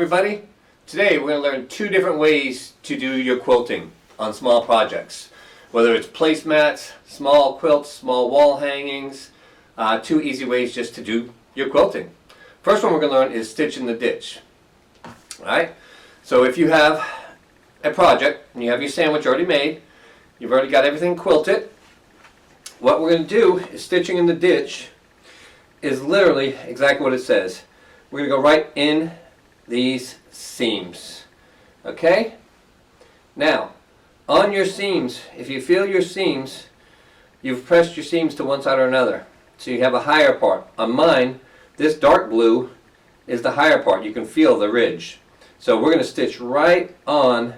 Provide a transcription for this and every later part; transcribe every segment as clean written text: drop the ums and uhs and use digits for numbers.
everybody. Today we're going to learn two different ways to do your quilting on small projects. Whether it's placemats, small quilts, small wall hangings, two easy ways just to do your quilting. First one we're going to learn is stitching the ditch. Alright, so if you have a project and you have your sandwich already made, you've already got everything quilted, what we're going to do is stitching in the ditch is literally exactly what it says. We're going to go right in these seams. Okay? Now, on your seams, if you feel your seams, you've pressed your seams to one side or another. So you have a higher part. On mine, this dark blue is the higher part. You can feel the ridge. So we're going to stitch right on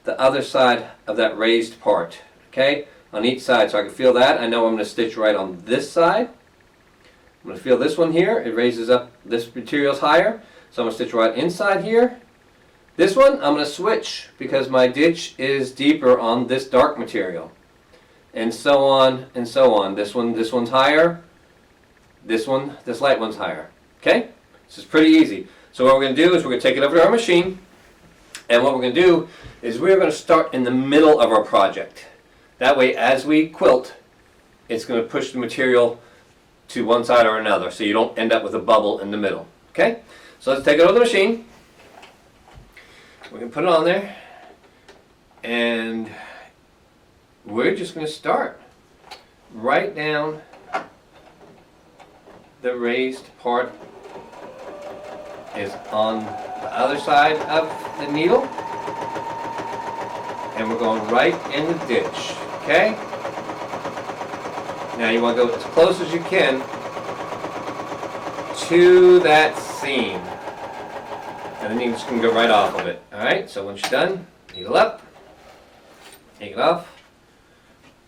the other side of that raised part. Okay? On each side, so I can feel that. I know I'm going to stitch right on this side. I'm going to feel this one here. It raises up, this material's higher. So I'm going to stitch right inside here. This one, I'm going to switch because my ditch is deeper on this dark material. And so on and so on. This one's higher. This light one's higher. Okay? This is pretty easy. So what we're going to do is we're going to take it over to our machine. And what we're going to do is we're going to start in the middle of our project. That way, as we quilt, it's going to push the material to one side or another, so you don't end up with a bubble in the middle. Okay? So let's take it over to the machine. We can put it on there, and we're just going to start right down the raised part is on the other side of the needle, and we're going right in the ditch. Okay? Now you want to go as close as you can to that seam. And then you're just going to go right off of it. Alright, so once you're done, needle up, take it off,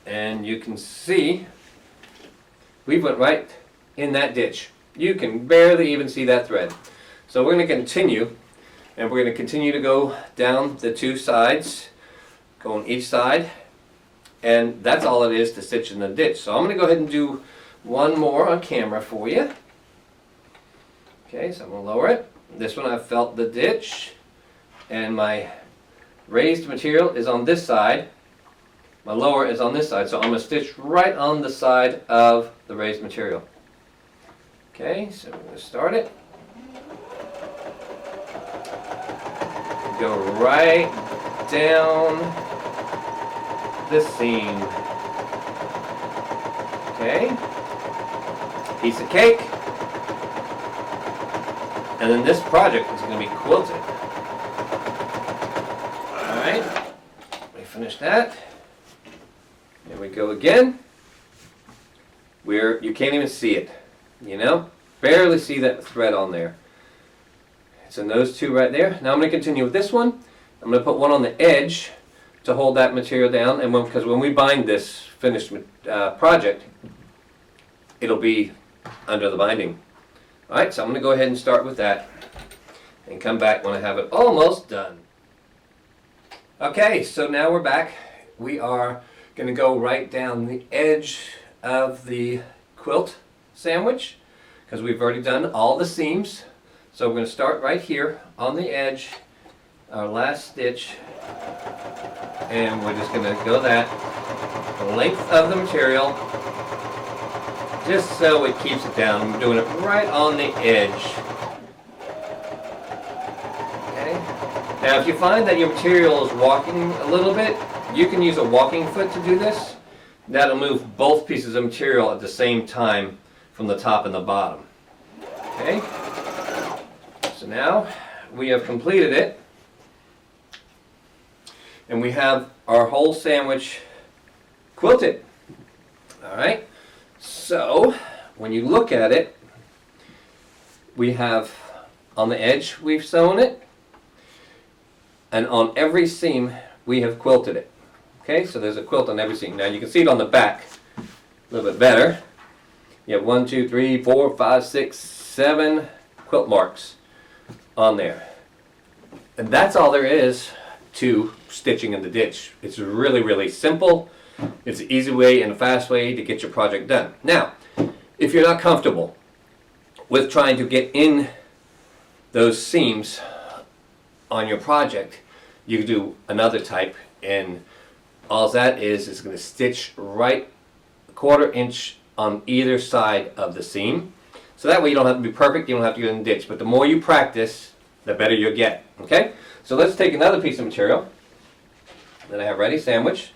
and you can see we went right in that ditch. You can barely even see that thread. So we're going to continue, and we're going to continue to go down the two sides, go on each side. And that's all it is to stitch in the ditch. So I'm going to go ahead and do one more on camera for you. Okay, so I'm going to lower it. This one I've felt the ditch. And my raised material is on this side. My lower is on this side. So I'm going to stitch right on the side of the raised material. Okay, so we're going to start it. Go right down this seam. Okay, piece of cake, and then this project is going to be quilted. Alright, we finish that. Here we go again. You can't even see it, you know, barely see that thread on there. It's in those two right there. Now I'm going to continue with this one. I'm going to put one on the edge to hold that material down, and because when we bind this finished project, it'll be under the binding. Alright, so I'm going to go ahead and start with that and come back when I have it almost done. Okay, so now we're back. We are going to go right down the edge of the quilt sandwich because we've already done all the seams. So we're going to start right here on the edge, our last stitch. And we're just going to go that the length of the material just so it keeps it down. We're doing it right on the edge. Okay. Now if you find that your material is walking a little bit, you can use a walking foot to do this. That'll move both pieces of material at the same time from the top and the bottom. Okay. So now we have completed it. And we have our whole sandwich quilted. Alright, so when you look at it, we have on the edge we've sewn it, and on every seam we have quilted it. Okay, so there's a quilt on every seam. Now you can see it on the back a little bit better. You have 1, 2, 3, 4, 5, 6, 7 quilt marks on there. And that's all there is to stitching in the ditch. It's really, really simple. It's an easy way and a fast way to get your project done. Now, if you're not comfortable with trying to get in those seams on your project, you can do another type, and all that is going to stitch right a 1/4 inch on either side of the seam. So that way you don't have to be perfect, you don't have to get in the ditch, but the more you practice, the better you'll get. Okay? So let's take another piece of material that I have ready, sandwich.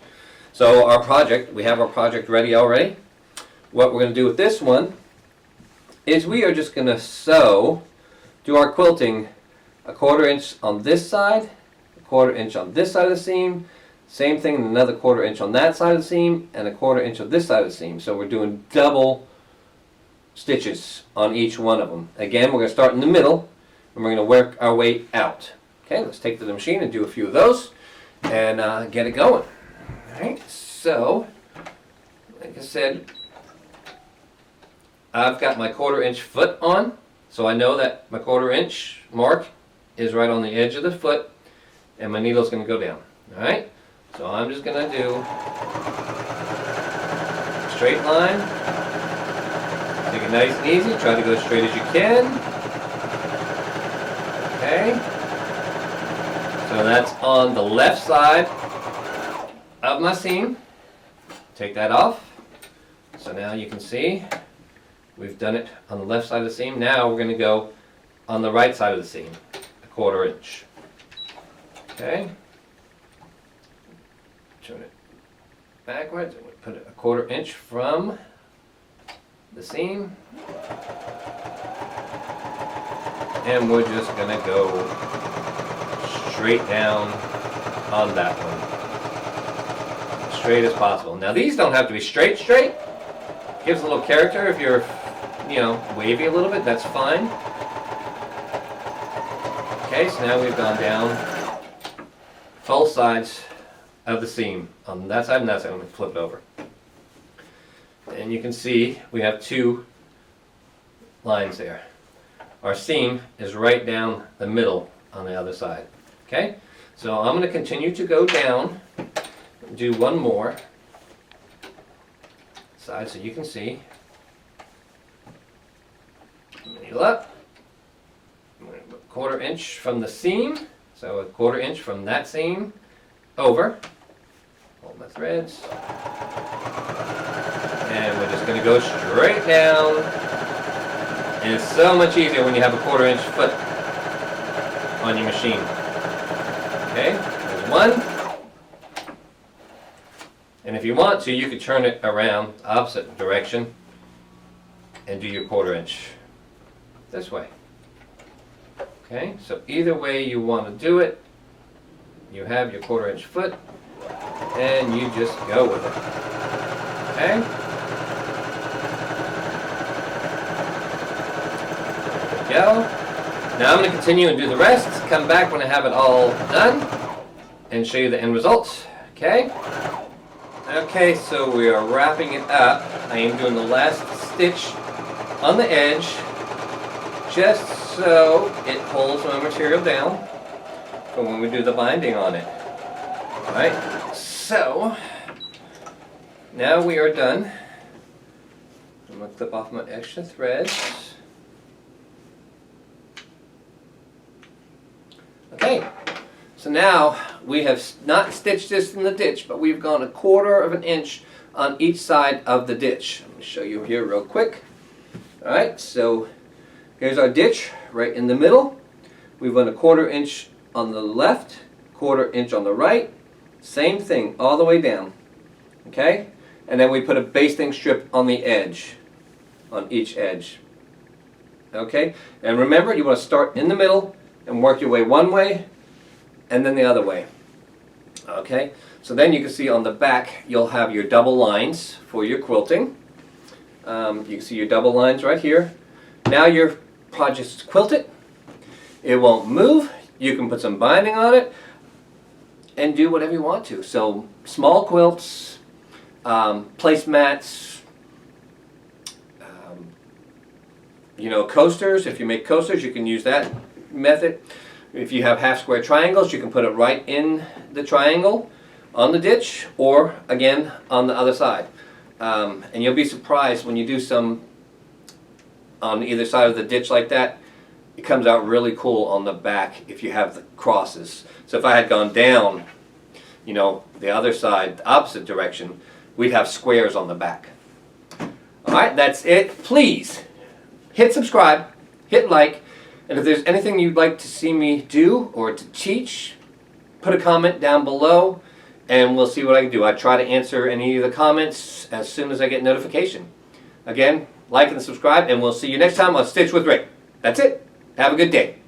So our project, we have our project ready already. What we're going to do with this one is we are just going to sew, do our quilting, a 1/4 inch on this side, a 1/4 inch on this side of the seam, same thing, another 1/4 inch on that side of the seam, and a 1/4 inch on this side of the seam. So we're doing double stitches on each one of them. Again, we're going to start in the middle, and we're going to work our way out. Okay, let's take to the machine and do a few of those, and get it going. Alright, so, like I said, I've got my 1/4 inch foot on, so I know that my 1/4 inch mark is right on the edge of the foot, and my needle's going to go down. Alright, so I'm just going to do a straight line. Take it nice and easy, try to go as straight as you can. Okay, so that's on the left side of my seam. Take that off. So now you can see we've done it on the left side of the seam. Now we're going to go on the right side of the seam, a 1/4 inch. Okay. Turn it backwards and we put it a 1/4 inch from the seam. And we're just going to go straight down on that one. Straight as possible. Now these don't have to be straight. Gives a little character if you're, wavy a little bit, that's fine. Okay, so now we've gone down both sides of the seam. On that side and that side, I'm going to flip it over. And you can see we have two lines there. Our seam is right down the middle on the other side. Okay, so I'm going to continue to go down. Do one more side so you can see. Needle up. 1/4 inch from the seam, so a 1/4 inch from that seam over. Hold my threads. And we're just going to go straight down. And it's so much easier when you have a 1/4 inch foot on your machine. Okay, there's one. And if you want to, you could turn it around opposite direction and do your 1/4 inch this way. Okay, so either way you want to do it, you have your 1/4 inch foot and you just go with it. Okay? There we go. Now I'm going to continue and do the rest. Come back when I have it all done and show you the end results. Okay? Okay, so we are wrapping it up. I am doing the last stitch on the edge just so it pulls my material down for when we do the binding on it. Alright, so now we are done. I'm going to clip off my extra threads. Okay. So now we have not stitched this in the ditch, but we've gone a 1/4 inch on each side of the ditch. Let me show you here real quick. Alright, so here's our ditch right in the middle. We've gone a 1/4 inch on the left, 1/4 inch on the right. Same thing all the way down. Okay? And then we put a basting strip on the edge, on each edge. Okay? And remember, you want to start in the middle and work your way one way and then the other way. Okay, so then you can see on the back you'll have your double lines for your quilting. You can see your double lines right here. Now your project is quilted. It won't move. You can put some binding on it and do whatever you want to. So small quilts, placemats, coasters. If you make coasters, you can use that method. If you have half square triangles, you can put it right in the triangle on the ditch, or again on the other side. And you'll be surprised when you do some on either side of the ditch like that, it comes out really cool on the back if you have the crosses. So if I had gone down, you know, the other side, the opposite direction, we'd have squares on the back. Alright, that's it. Please hit subscribe, hit like, and if there's anything you'd like to see me do or to teach, put a comment down below and we'll see what I can do. I try to answer any of the comments as soon as I get notification. Again, like and subscribe, and we'll see you next time on Stitch with Rick. That's it. Have a good day.